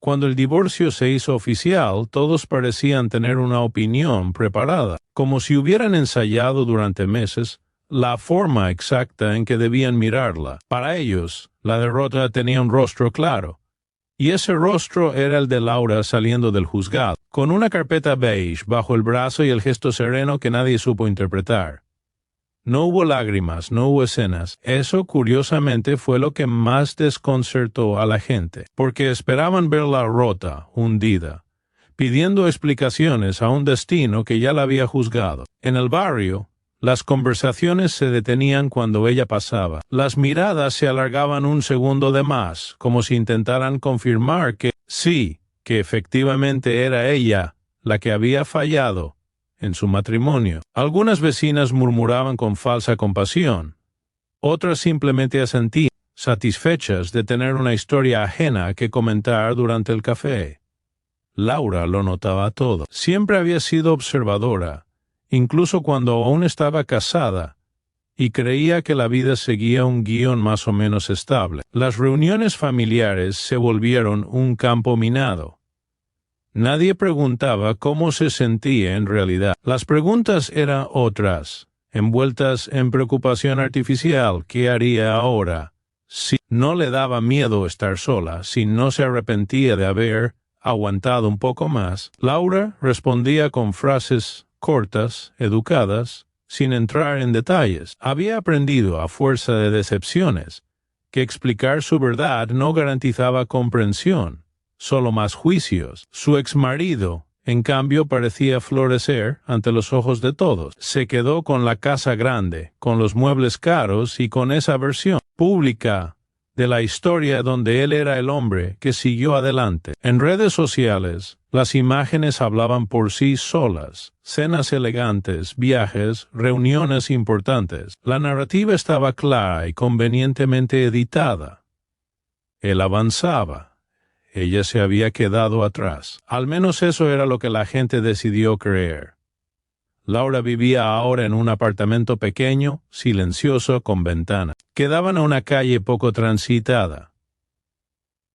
Cuando el divorcio se hizo oficial, todos parecían tener una opinión preparada, como si hubieran ensayado durante meses la forma exacta en que debían mirarla. Para ellos, la derrota tenía un rostro claro, y ese rostro era el de Laura saliendo del juzgado, con una carpeta beige bajo el brazo y el gesto sereno que nadie supo interpretar. No hubo lágrimas, no hubo escenas. Eso, curiosamente, fue lo que más desconcertó a la gente, porque esperaban verla rota, hundida, pidiendo explicaciones a un destino que ya la había juzgado. En el barrio, las conversaciones se detenían cuando ella pasaba. Las miradas se alargaban un segundo de más, como si intentaran confirmar que sí, que efectivamente era ella la que había fallado en su matrimonio. Algunas vecinas murmuraban con falsa compasión. Otras simplemente asentían, satisfechas de tener una historia ajena que comentar durante el café. Laura lo notaba todo. Siempre había sido observadora, incluso cuando aún estaba casada, y creía que la vida seguía un guión más o menos estable. Las reuniones familiares se volvieron un campo minado. Nadie preguntaba cómo se sentía en realidad. Las preguntas eran otras, envueltas en preocupación artificial. ¿Qué haría ahora? Si no le daba miedo estar sola, si no se arrepentía de haber aguantado un poco más. Laura respondía con frases cortas, educadas, sin entrar en detalles. Había aprendido, a fuerza de decepciones, que explicar su verdad no garantizaba comprensión, solo más juicios. Su exmarido, en cambio, parecía florecer ante los ojos de todos. Se quedó con la casa grande, con los muebles caros y con esa versión pública de la historia donde él era el hombre que siguió adelante. En redes sociales, las imágenes hablaban por sí solas. Cenas elegantes, viajes, reuniones importantes. La narrativa estaba clara y convenientemente editada. Él avanzaba. Ella se había quedado atrás. Al menos eso era lo que la gente decidió creer. Laura vivía ahora en un apartamento pequeño, silencioso, con ventana. Quedaban a una calle poco transitada.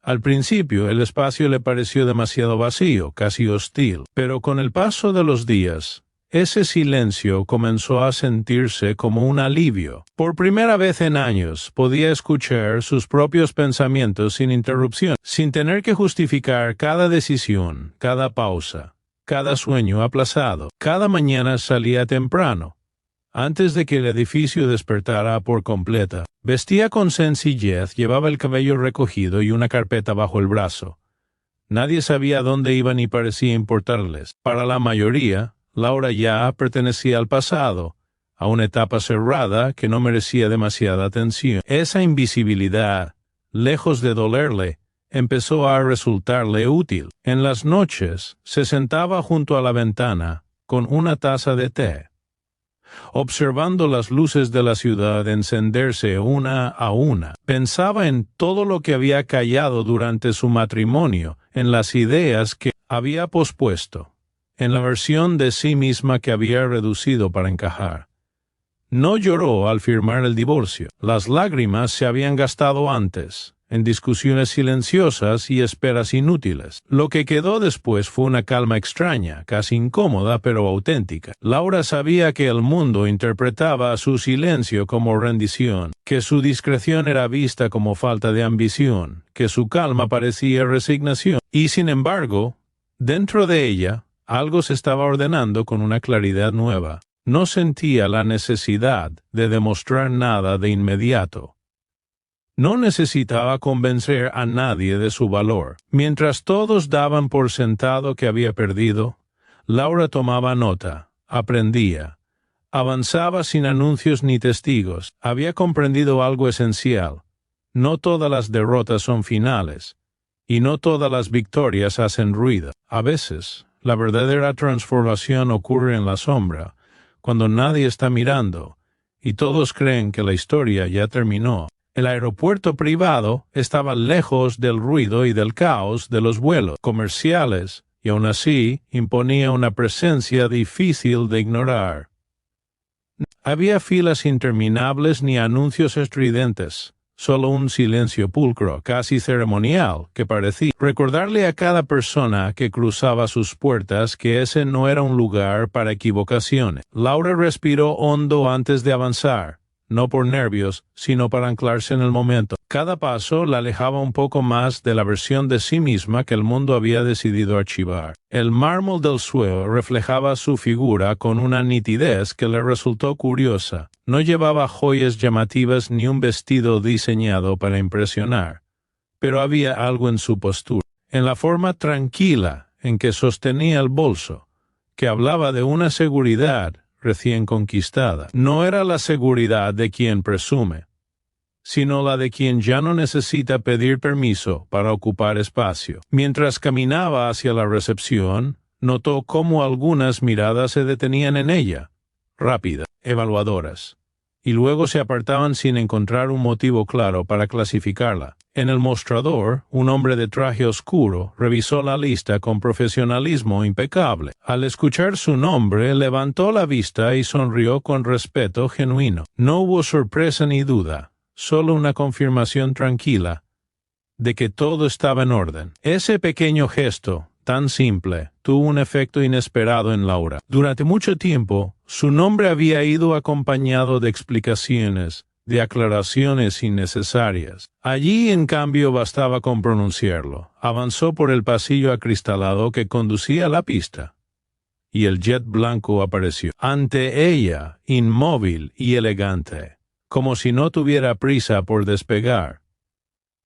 Al principio el espacio le pareció demasiado vacío, casi hostil, pero con el paso de los días, ese silencio comenzó a sentirse como un alivio. Por primera vez en años podía escuchar sus propios pensamientos sin interrupción, sin tener que justificar cada decisión, cada pausa, cada sueño aplazado. Cada mañana salía temprano, antes de que el edificio despertara por completa. Vestía con sencillez, llevaba el cabello recogido y una carpeta bajo el brazo. Nadie sabía dónde iba ni parecía importarles. Para la mayoría, Laura ya pertenecía al pasado, a una etapa cerrada que no merecía demasiada atención. Esa invisibilidad, lejos de dolerle, empezó a resultarle útil. En las noches se sentaba junto a la ventana con una taza de té, observando las luces de la ciudad encenderse una a una. Pensaba en todo lo que había callado durante su matrimonio, en las ideas que había pospuesto, en la versión de sí misma que había reducido para encajar. No lloró al firmar el divorcio. Las lágrimas se habían gastado antes, en discusiones silenciosas y esperas inútiles. Lo que quedó después fue una calma extraña, casi incómoda, pero auténtica. Laura sabía que el mundo interpretaba su silencio como rendición, que su discreción era vista como falta de ambición, que su calma parecía resignación. Y sin embargo, dentro de ella, algo se estaba ordenando con una claridad nueva. No sentía la necesidad de demostrar nada de inmediato. No necesitaba convencer a nadie de su valor. Mientras todos daban por sentado que había perdido, Laura tomaba nota, aprendía, avanzaba sin anuncios ni testigos. Había comprendido algo esencial. No todas las derrotas son finales, y no todas las victorias hacen ruido. A veces, la verdadera transformación ocurre en la sombra, cuando nadie está mirando, y todos creen que la historia ya terminó. El aeropuerto privado estaba lejos del ruido y del caos de los vuelos comerciales, y aún así imponía una presencia difícil de ignorar. Había filas interminables ni anuncios estridentes. solo un silencio pulcro, casi ceremonial, que parecía recordarle a cada persona que cruzaba sus puertas que ese no era un lugar para equivocaciones. Laura respiró hondo antes de avanzar, no por nervios, sino para anclarse en el momento. Cada paso la alejaba un poco más de la versión de sí misma que el mundo había decidido archivar. El mármol del suelo reflejaba su figura con una nitidez que le resultó curiosa. No llevaba joyas llamativas ni un vestido diseñado para impresionar, pero había algo en su postura, en la forma tranquila en que sostenía el bolso, que hablaba de una seguridad recién conquistada. No era la seguridad de quien presume, sino la de quien ya no necesita pedir permiso para ocupar espacio. Mientras caminaba hacia la recepción, notó cómo algunas miradas se detenían en ella, rápidas, evaluadoras, y luego se apartaban sin encontrar un motivo claro para clasificarla. En el mostrador, un hombre de traje oscuro revisó la lista con profesionalismo impecable. Al escuchar su nombre, levantó la vista y sonrió con respeto genuino. No hubo sorpresa ni duda, solo una confirmación tranquila de que todo estaba en orden. Ese pequeño gesto, tan simple, tuvo un efecto inesperado en Laura. Durante mucho tiempo, su nombre había ido acompañado de explicaciones, de aclaraciones innecesarias. Allí, en cambio, bastaba con pronunciarlo. Avanzó por el pasillo acristalado que conducía a la pista, y el jet blanco apareció ante ella, inmóvil y elegante, como si no tuviera prisa por despegar.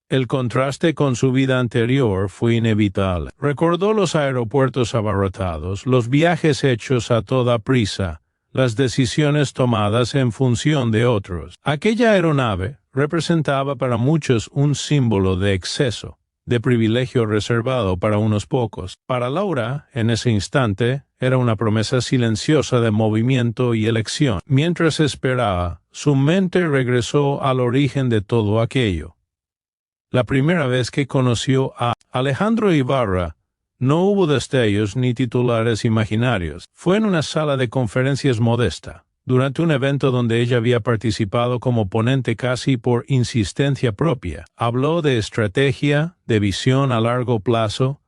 El contraste con su vida anterior fue inevitable. Recordó los aeropuertos abarrotados, los viajes hechos a toda prisa, las decisiones tomadas en función de otros. Aquella aeronave representaba para muchos un símbolo de exceso, de privilegio reservado para unos pocos. Para Laura, en ese instante, era una promesa silenciosa de movimiento y elección. Mientras esperaba, su mente regresó al origen de todo aquello. La primera vez que conoció a Alejandro Ibarra, no hubo destellos ni titulares imaginarios. Fue en una sala de conferencias modesta, durante un evento donde ella había participado como ponente casi por insistencia propia. Habló de estrategia, de visión a largo plazo,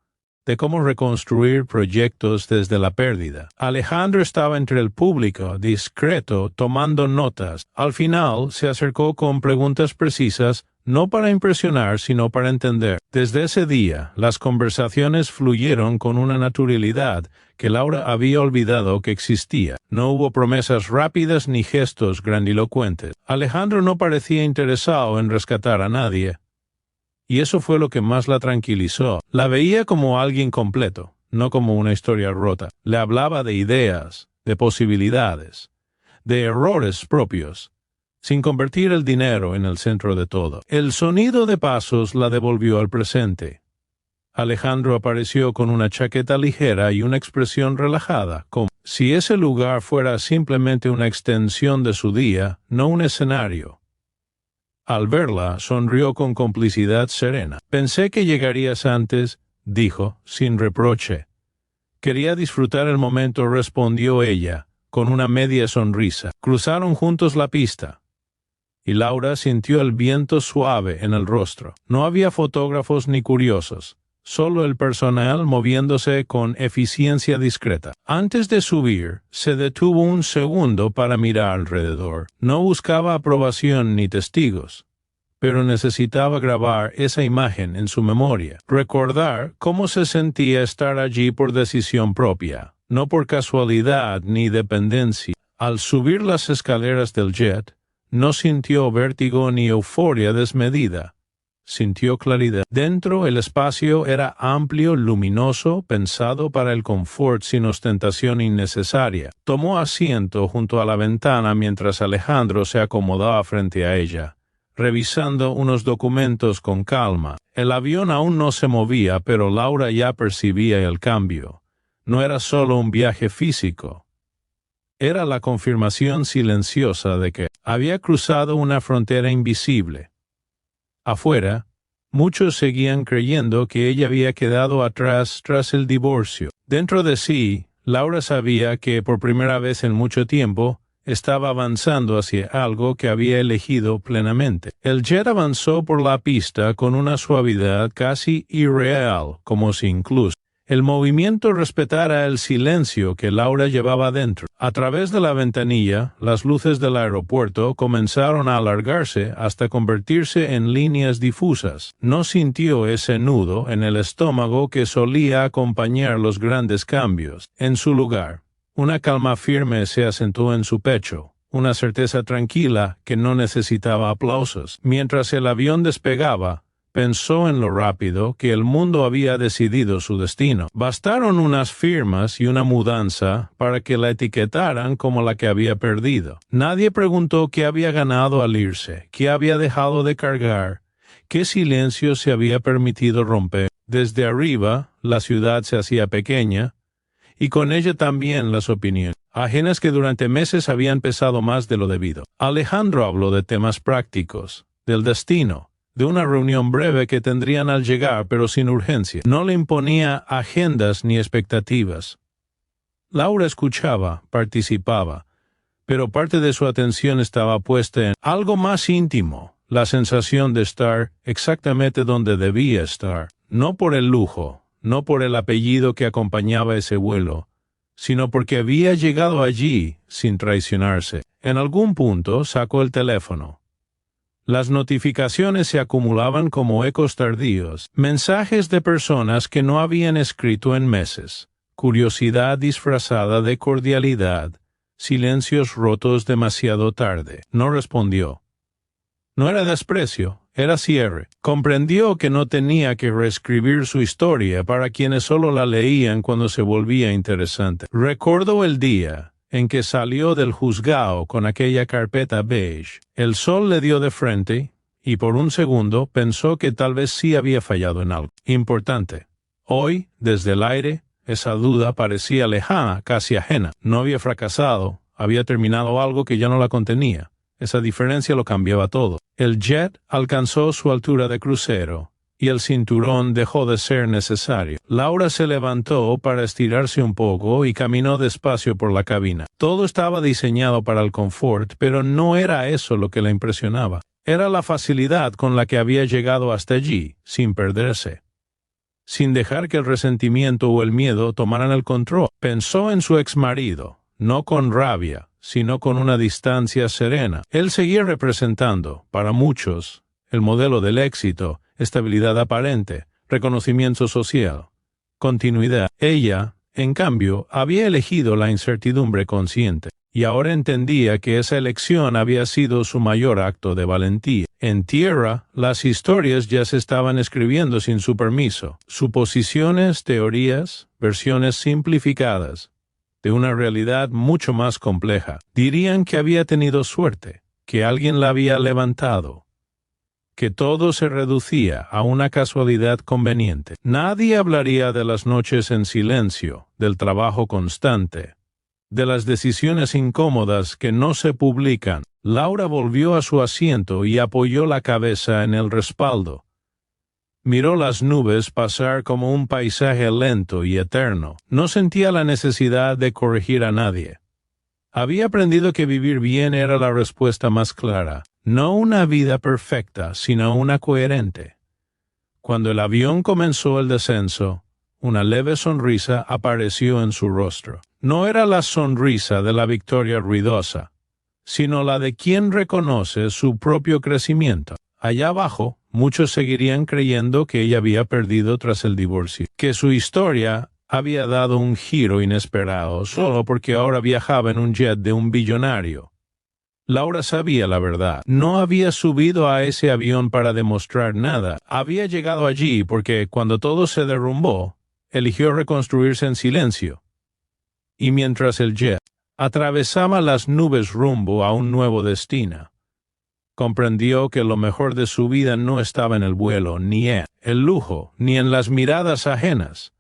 de cómo reconstruir proyectos desde la pérdida. Alejandro estaba entre el público, discreto, tomando notas. Al final, se acercó con preguntas precisas, no para impresionar, sino para entender. Desde ese día, las conversaciones fluyeron con una naturalidad que Laura había olvidado que existía. No hubo promesas rápidas ni gestos grandilocuentes. Alejandro no parecía interesado en rescatar a nadie, y eso fue lo que más la tranquilizó. La veía como alguien completo, no como una historia rota. Le hablaba de ideas, de posibilidades, de errores propios, sin convertir el dinero en el centro de todo. El sonido de pasos la devolvió al presente. Alejandro apareció con una chaqueta ligera y una expresión relajada, como si ese lugar fuera simplemente una extensión de su día, no un escenario. Al verla, sonrió con complicidad serena. «Pensé que llegarías antes», dijo, sin reproche. «Quería disfrutar el momento», respondió ella, con una media sonrisa. Cruzaron juntos la pista, y Laura sintió el viento suave en el rostro. No había fotógrafos ni curiosos, solo el personal moviéndose con eficiencia discreta. Antes de subir, se detuvo un segundo para mirar alrededor. No buscaba aprobación ni testigos, pero necesitaba grabar esa imagen en su memoria. Recordar cómo se sentía estar allí por decisión propia, no por casualidad ni dependencia. Al subir las escaleras del jet, no sintió vértigo ni euforia desmedida. Sintió claridad. Dentro, el espacio era amplio, luminoso, pensado para el confort sin ostentación innecesaria. Tomó asiento junto a la ventana mientras Alejandro se acomodaba frente a ella, revisando unos documentos con calma. El avión aún no se movía, pero Laura ya percibía el cambio. No era solo un viaje físico. Era la confirmación silenciosa de que había cruzado una frontera invisible. Afuera, muchos seguían creyendo que ella había quedado atrás tras el divorcio. Dentro de sí, Laura sabía que por primera vez en mucho tiempo estaba avanzando hacia algo que había elegido plenamente. El jet avanzó por la pista con una suavidad casi irreal, como si incluso el movimiento respetara el silencio que Laura llevaba dentro. A través de la ventanilla, las luces del aeropuerto comenzaron a alargarse hasta convertirse en líneas difusas. No sintió ese nudo en el estómago que solía acompañar los grandes cambios. En su lugar, una calma firme se asentó en su pecho, una certeza tranquila que no necesitaba aplausos. Mientras el avión despegaba, pensó en lo rápido que el mundo había decidido su destino. Bastaron unas firmas y una mudanza para que la etiquetaran como la que había perdido. Nadie preguntó qué había ganado al irse, qué había dejado de cargar, qué silencio se había permitido romper. Desde arriba, la ciudad se hacía pequeña, y con ella también las opiniones ajenas que durante meses habían pesado más de lo debido. Alejandro habló de temas prácticos, del destino, de una reunión breve que tendrían al llegar, pero sin urgencia. No le imponía agendas ni expectativas. Laura escuchaba, participaba, pero parte de su atención estaba puesta en algo más íntimo, la sensación de estar exactamente donde debía estar, no por el lujo, no por el apellido que acompañaba ese vuelo, sino porque había llegado allí sin traicionarse. En algún punto sacó el teléfono. Las notificaciones se acumulaban como ecos tardíos, mensajes de personas que no habían escrito en meses, curiosidad disfrazada de cordialidad, silencios rotos demasiado tarde. No respondió. No era desprecio, era cierre. Comprendió que no tenía que reescribir su historia para quienes solo la leían cuando se volvía interesante. Recordó el día en que salió del juzgado con aquella carpeta beige. El sol le dio de frente, y por un segundo pensó que tal vez sí había fallado en algo importante. Hoy, desde el aire, esa duda parecía lejana, casi ajena. No había fracasado, había terminado algo que ya no la contenía. Esa diferencia lo cambiaba todo. El jet alcanzó su altura de crucero, y el cinturón dejó de ser necesario. Laura se levantó para estirarse un poco y caminó despacio por la cabina. Todo estaba diseñado para el confort, pero no era eso lo que la impresionaba. Era la facilidad con la que había llegado hasta allí, sin perderse, sin dejar que el resentimiento o el miedo tomaran el control. Pensó en su exmarido, no con rabia, sino con una distancia serena. Él seguía representando, para muchos, el modelo del éxito, estabilidad aparente, reconocimiento social, continuidad. Ella, en cambio, había elegido la incertidumbre consciente, y ahora entendía que esa elección había sido su mayor acto de valentía. En tierra, las historias ya se estaban escribiendo sin su permiso, suposiciones, teorías, versiones simplificadas, de una realidad mucho más compleja. Dirían que había tenido suerte, que alguien la había levantado, que todo se reducía a una casualidad conveniente. Nadie hablaría de las noches en silencio, del trabajo constante, de las decisiones incómodas que no se publican. Laura volvió a su asiento y apoyó la cabeza en el respaldo. Miró las nubes pasar como un paisaje lento y eterno. No sentía la necesidad de corregir a nadie. Había aprendido que vivir bien era la respuesta más clara. No una vida perfecta, sino una coherente. Cuando el avión comenzó el descenso, una leve sonrisa apareció en su rostro. No era la sonrisa de la victoria ruidosa, sino la de quien reconoce su propio crecimiento. Allá abajo, muchos seguirían creyendo que ella había perdido tras el divorcio, que su historia había dado un giro inesperado solo porque ahora viajaba en un jet de un billonario. Laura sabía la verdad. No había subido a ese avión para demostrar nada. Había llegado allí porque cuando todo se derrumbó, eligió reconstruirse en silencio. Y mientras el jet atravesaba las nubes rumbo a un nuevo destino, comprendió que lo mejor de su vida no estaba en el vuelo, ni en el lujo, ni en las miradas ajenas,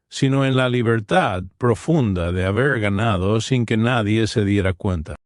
sino en la libertad profunda de haber ganado sin que nadie se diera cuenta.